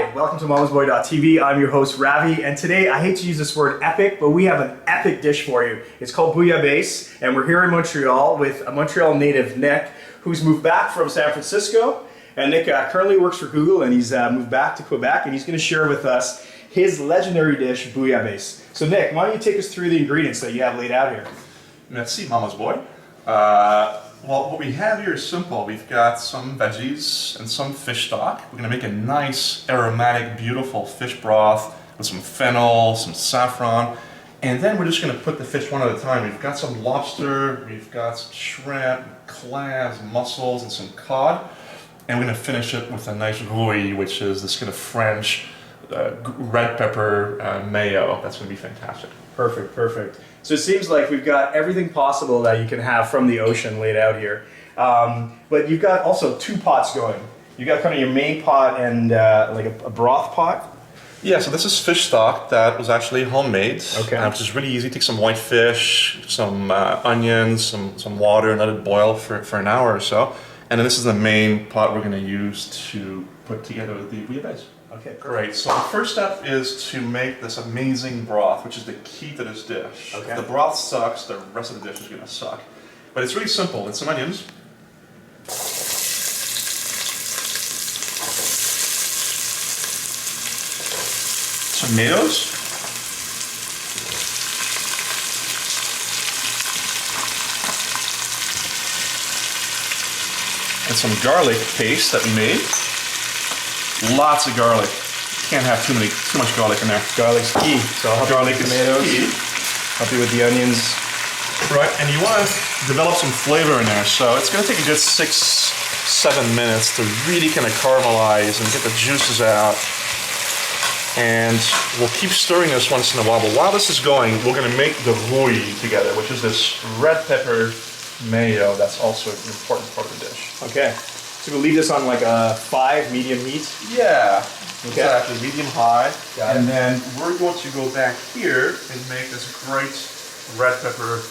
Hi, welcome to mamasboytv. I'm your host Ravi, and today I hate to use this word epic, but we have an epic dish for you. It's called Bouillabaisse, and we're here in Montreal with a Montreal native, Nick, who's moved back from San Francisco. And Nick currently works for Google, and he's moved back to Quebec, and he's going to share with us his legendary dish, Bouillabaisse. So Nick, why don't you take us through the ingredients that you have laid out here? Merci, Mama's boy. Well, what we have here is simple. We've got some veggies and some fish stock. We're going to make a nice, aromatic, beautiful fish broth with some fennel, some saffron, and then we're just going to put the fish one at a time. We've got some lobster, we've got some shrimp, clams, mussels, and some cod, and we're going to finish it with a nice rouille, which is this kind of French red pepper mayo. That's going to be fantastic. Perfect, perfect. So it seems like we've got everything possible that you can have from the ocean laid out here. But you've got also two pots going. You've got kind of your main pot and like a broth pot. Yeah, so this is fish stock that was actually homemade, which is really easy. Take some white fish, some onions, some water, and let it boil for an hour or so. And then this is the main pot we're going to use to put together the bouillabaisse. Okay, great. So the first step is to make this amazing broth, which is the key to this dish. Okay. If the broth sucks, the rest of the dish is going to suck. But it's really simple. It's some onions. Tomatoes. And some garlic paste that we made. Lots of garlic. Can't have too much garlic in there. Garlic's key. So I'll help garlic you with the tomatoes. Key. Help you with the onions. Right, and you want to develop some flavor in there. So it's going to take a good 6-7 minutes to really kind of caramelize and get the juices out. And we'll keep stirring this once in a while. But while this is going, we're going to make the rouille together, which is this red pepper mayo. That's also an important part of the dish. Okay. So we'll leave this on like a 5 medium heat? Yeah, okay. Exactly, medium high. Got it. And then we're going to go back here and make this great red pepper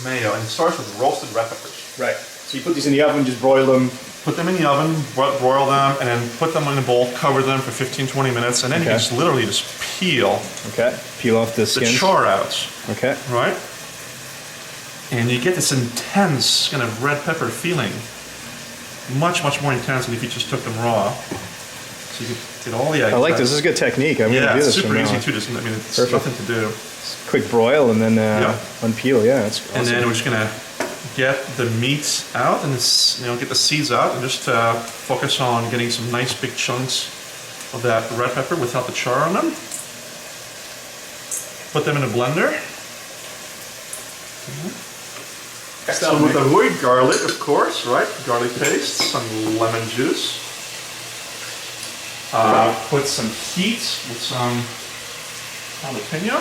mayo. And it starts with roasted red peppers. Right. So you put these in the oven, just broil them. Put them in the oven, broil them, and then put them in a bowl, cover them for 15-20 minutes, and then you can just literally just peel. Okay. Peel off the skin. The char out. Okay. Right? And you get this intense kind of red pepper feeling. Much more intense than if you just took them raw. So you get all the eggs. I like this. This is a good technique. I'm going to do this. It's super easy now. too. I mean, it's perfect. nothing to do. Just quick broil and then unpeel. Yeah, that's awesome. And then we're just going to get the meat out and get the seeds out and just focus on getting some nice big chunks of that red pepper without the char on them. Put them in a blender. So with the rouille, garlic, of course, right? Garlic paste, some lemon juice. Put some heat with some jalapeno.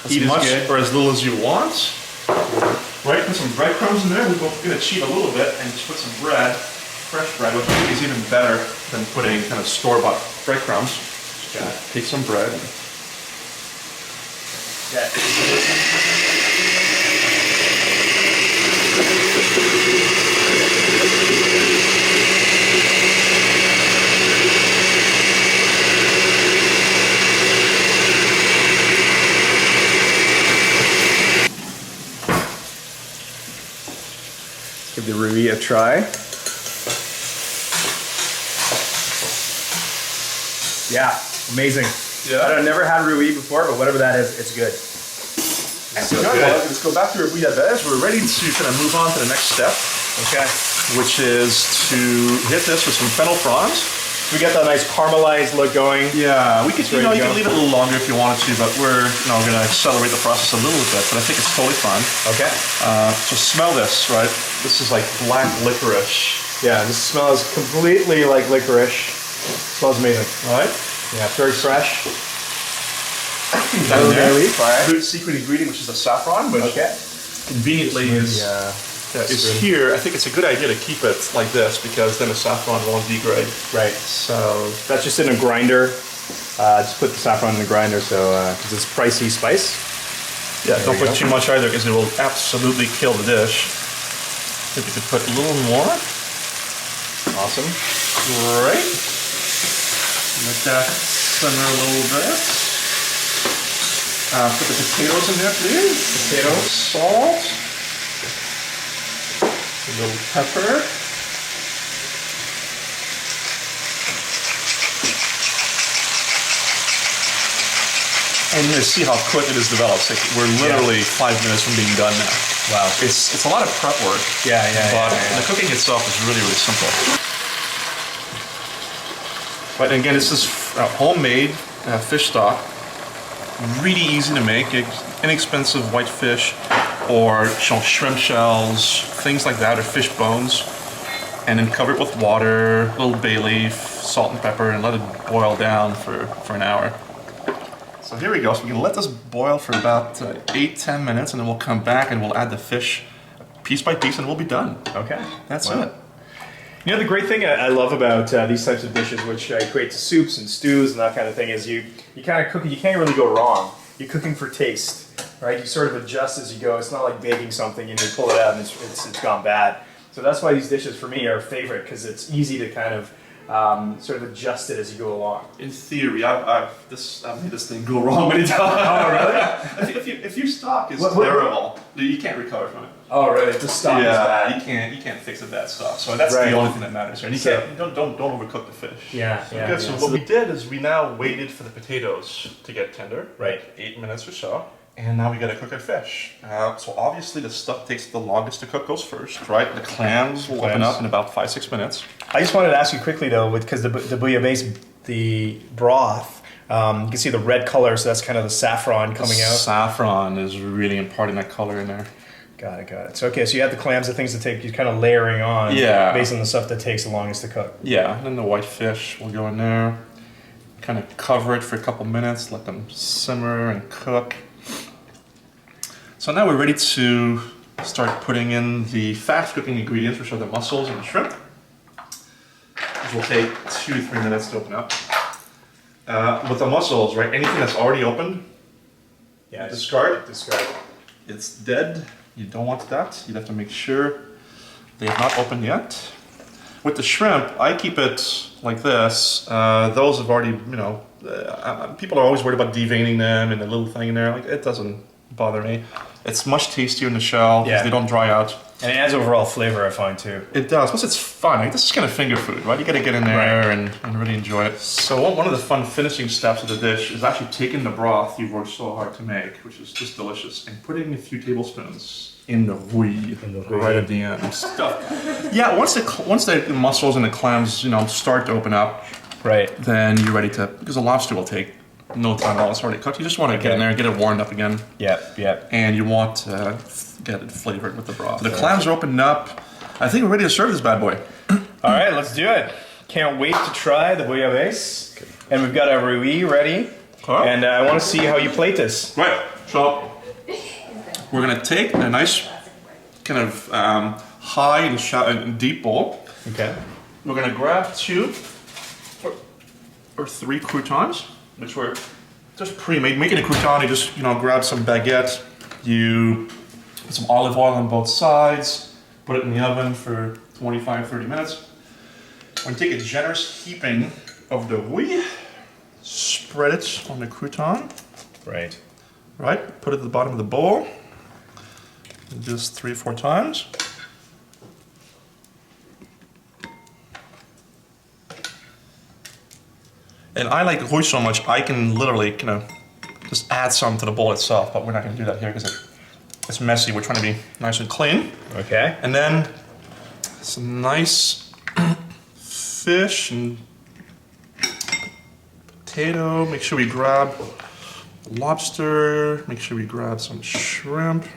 As much or as little as you want. Right, put some breadcrumbs in there. We're going to cheat a little bit and just put some bread, fresh bread, which I think is even better than putting kind of store-bought breadcrumbs. Just take some bread. Give the rouille a try. Yeah, amazing. Yeah. I've never had rouille before, but whatever that is, it's good. So let's go back to our bouillabaisse. We're ready to kind of move on to the next step. Okay. Which is to hit this with some fennel fronds. We get that nice caramelized look going. Yeah, we could, you can leave it a little longer if you wanted to, but we're going to accelerate the process a little bit, but I think it's totally fine. Okay. So smell this, right? This is like black licorice. Yeah, this smells completely like licorice. Smells amazing. Right? Yeah, very fresh. Good secret ingredient, which is the saffron, which conveniently is here. I think it's a good idea to keep it like this because then the saffron won't degrade. Right. So that's just in a grinder. Just put the saffron in the grinder, so because it's pricey spice. Yeah, don't put too much either because it will absolutely kill the dish. If you could put a little more. Awesome. Great. Let that simmer a little bit. Put the potatoes in there, please. Potatoes. Salt. A little pepper. And you're going to see how quick it is developed. Like we're literally 5 minutes from being done now. Wow. It's a lot of prep work. Yeah. But the cooking itself is really, really simple. But again, this is homemade fish stock. Really easy to make. Inexpensive white fish or shrimp shells, things like that, or fish bones. And then cover it with water, a little bay leaf, salt and pepper, and let it boil down for an hour. So here we go. So we can let this boil for about 8-10 minutes, and then we'll come back and we'll add the fish piece by piece, and we'll be done. Okay. That's it. You know, the great thing I love about these types of dishes, which create soups and stews and that kind of thing, is you kind of cook it. You can't really go wrong. You're cooking for taste, right? You sort of adjust as you go. It's not like baking something and you pull it out and it's gone bad. So that's why these dishes for me are favorite, because it's easy to kind of sort of adjust it as you go along. In theory, I've made this thing go wrong many times. Oh, really? if your stock is terrible, you can't recover from it. Oh, really? The stock is bad. You can't fix the bad stuff. So that's the only thing that matters here. And don't overcook the fish. Yeah. Good. So what we did is we now waited for the potatoes to get tender. Right. 8 minutes or so. And now we gotta cook our fish. So obviously the stuff takes the longest to cook goes first, right? The clams will open up in about 5-6 minutes. I just wanted to ask you quickly though, because the bouillabaisse, the broth, you can see the red color, so that's kind of the saffron coming out. Saffron is really imparting that color in there. Got it. So okay, so you have the clams, the things that take, you're kind of layering on based on the stuff that takes the longest to cook. Yeah, and then the white fish will go in there, kind of cover it for a couple minutes, let them simmer and cook. So now we're ready to start putting in the fast cooking ingredients, which are the mussels and the shrimp. This will take 2 to 3 minutes to open up. With the mussels, right, anything that's already opened, discard. It's dead. You don't want that. You have to make sure they have not opened yet. With the shrimp, I keep it like this. Those have already, people are always worried about deveining them and the little thing in there. Like, it doesn't bother me. It's much tastier in the shell because they don't dry out. And it adds overall flavor, I find, too. It does. Plus, it's fun. Like, this is kind of finger food, right? You got to get in there and really enjoy it. So one of the fun finishing steps of the dish is actually taking the broth you've worked so hard to make, which is just delicious, and putting a few tablespoons in the rouille right at the end. Stuff. Yeah, once the mussels and the clams, start to open up, then you're ready to, because the lobster will take no time at all. It's already cooked. You just want to get in there and get it warmed up again. Yep. And you want to get it flavored with the broth. The clams are opened up. I think we're ready to serve this bad boy. All right, let's do it. Can't wait to try the bouillabaisse. And we've got our rouille ready. And I want to see how you plate this. Right. So we're going to take a nice kind of high and deep bowl. Okay. We're going to grab 2 or 3 croutons, which were just pre-made. Making a crouton, you just grab some baguette, you put some olive oil on both sides, put it in the oven for 25-30 minutes. We're going to take a generous heaping of the rouille, spread it on the crouton. Right. Put it at the bottom of the bowl, just 3 or 4 times. And I like rouille so much, I can literally just add some to the bowl itself, but we're not going to do that here because it's messy. We're trying to be nice and clean. Okay. And then some nice fish and potato. Make sure we grab lobster. Make sure we grab some shrimp.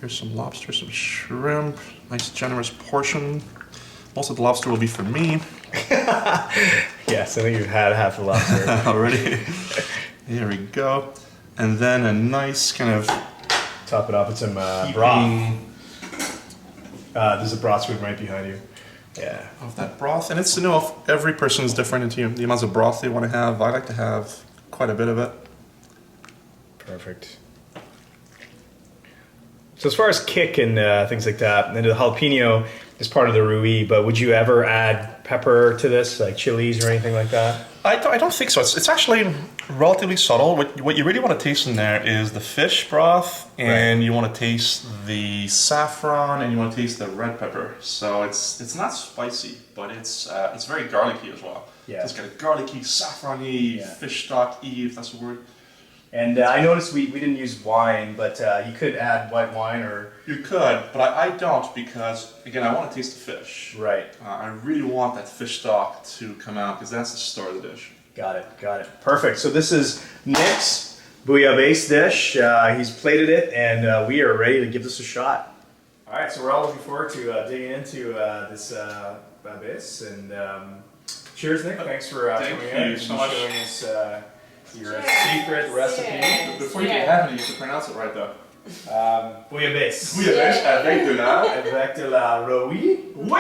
Here's some lobster, some shrimp. Nice generous portion. Most of the lobster will be for me. Yes, I think you've had half the lobster already. Here we go. And then a nice kind of top it off with some broth. There's a broth spoon right behind you. Yeah. Of that broth. And it's every person is different into the amounts of broth they want to have. I like to have quite a bit of it. Perfect. So as far as kick and things like that, and the jalapeno is part of the rouille, but would you ever add pepper to this, like chilies or anything like that? I don't think so. It's actually relatively subtle. What you really want to taste in there is the fish broth, and you want to taste the saffron, and you want to taste the red pepper. So it's not spicy, but it's very garlicky as well. Yeah. So it's got a garlicky, saffron-y, fish stock-y, if that's the word. And I noticed we didn't use wine, but you could add white wine or... You could, but I don't because, again, I want to taste the fish. Right. I really want that fish stock to come out because that's the star of the dish. Got it. Perfect. So this is Nick's Bouillabaisse dish. He's plated it, and we are ready to give this a shot. All right, so we're all looking forward to digging into this Bouillabaisse. And cheers, Nick. Thanks for coming in and so much. showing us your secret recipe. Before you can have it, you have to pronounce it right, though. Bouillabaisse. Bouillabaisse avec de la... Avec de la Rouille. Oui!